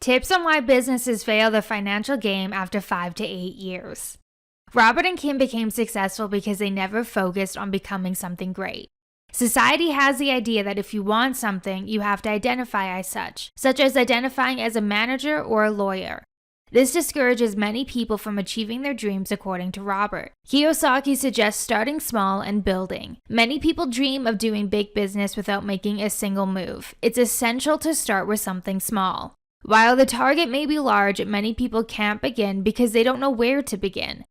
Tips on why businesses fail the financial game after 5 to 8 years. Robert and Kim became successful because they never focused on becoming something great. Society has the idea that if you want something, you have to identify as such as identifying as a manager or a lawyer. This discourages many people from achieving their dreams, according to Robert. Kiyosaki suggests starting small and building. Many people dream of doing big business without making a single move. It's essential to start with something small. While the target may be large, many people can't begin because they don't know where to begin.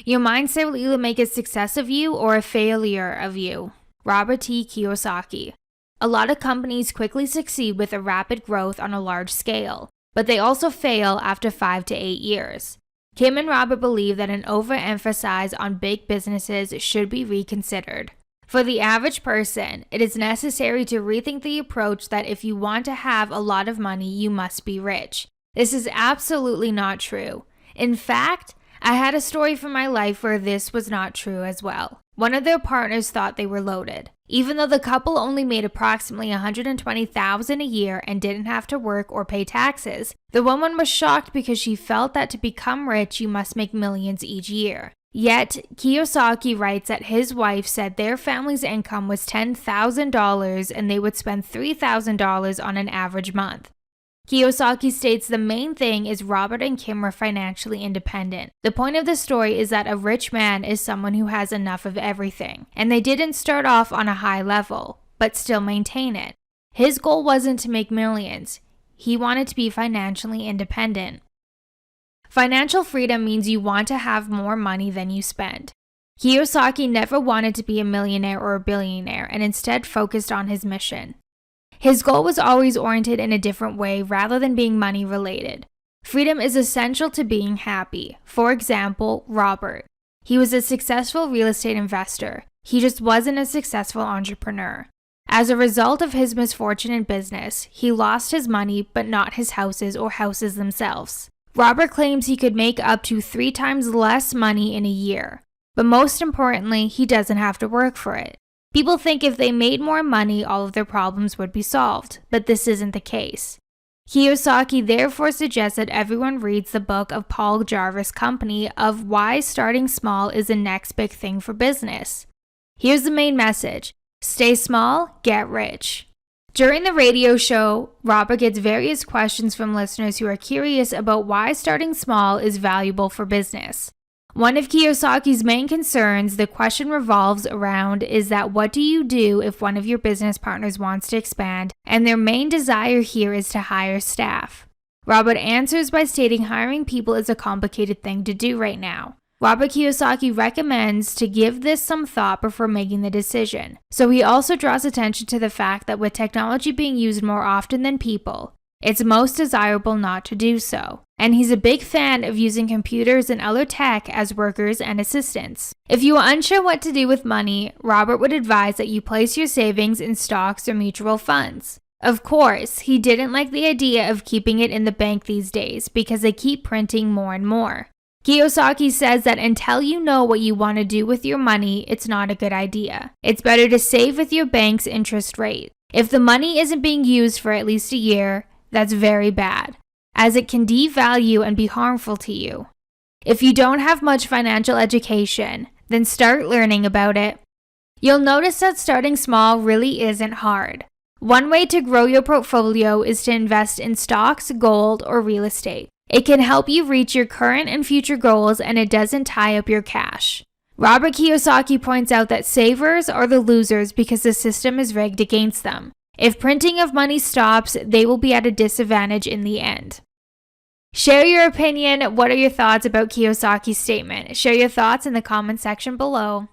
Your mindset will either make a success of you or a failure of you. Robert T. Kiyosaki. A lot of companies quickly succeed with a rapid growth on a large scale, but they also fail after 5 to 8 years. Kim and Robert believe that an overemphasis on big businesses should be reconsidered. For the average person, it is necessary to rethink the approach that if you want to have a lot of money, you must be rich. This is absolutely not true. In fact, I had a story from my life where this was not true as well. One of their partners thought they were loaded. Even though the couple only made approximately $120,000 a year and didn't have to work or pay taxes, the woman was shocked because she felt that to become rich, you must make millions each year. Yet, Kiyosaki writes that his wife said their family's income was $10,000 and they would spend $3,000 on an average month. Kiyosaki states the main thing is Robert and Kim were financially independent. The point of the story is that a rich man is someone who has enough of everything, and they didn't start off on a high level, but still maintain it. His goal wasn't to make millions. He wanted to be financially independent. Financial freedom means you want to have more money than you spend. Kiyosaki never wanted to be a millionaire or a billionaire and instead focused on his mission. His goal was always oriented in a different way rather than being money related. Freedom is essential to being happy. For example, Robert. He was a successful real estate investor. He just wasn't a successful entrepreneur. As a result of his misfortune in business, he lost his money but not his houses or houses themselves. Robert claims he could make up to 3 times less money in a year. But most importantly, he doesn't have to work for it. People think if they made more money, all of their problems would be solved, but this isn't the case. Kiyosaki therefore suggests that everyone reads the book of Paul Jarvis' Company of Why Starting Small is the Next Big Thing for Business. Here's the main message: stay small, get rich. During the radio show, Robert gets various questions from listeners who are curious about why starting small is valuable for business. One of Kiyosaki's main concerns the question revolves around is that what do you do if one of your business partners wants to expand and their main desire here is to hire staff? Robert answers by stating hiring people is a complicated thing to do right now. Robert Kiyosaki recommends to give this some thought before making the decision. So he also draws attention to the fact that with technology being used more often than people, it's most desirable not to do so. And he's a big fan of using computers and other tech as workers and assistants. If you are unsure what to do with money, Robert would advise that you place your savings in stocks or mutual funds. Of course, he didn't like the idea of keeping it in the bank these days because they keep printing more and more. Kiyosaki says that until you know what you want to do with your money, it's not a good idea. It's better to save with your bank's interest rate. If the money isn't being used for at least a year, that's very bad, as it can devalue and be harmful to you. If you don't have much financial education, then start learning about it. You'll notice that starting small really isn't hard. One way to grow your portfolio is to invest in stocks, gold, or real estate. It can help you reach your current and future goals, and it doesn't tie up your cash. Robert Kiyosaki points out that savers are the losers because the system is rigged against them. If printing of money stops, they will be at a disadvantage in the end. Share your opinion. What are your thoughts about Kiyosaki's statement? Share your thoughts in the comment section below.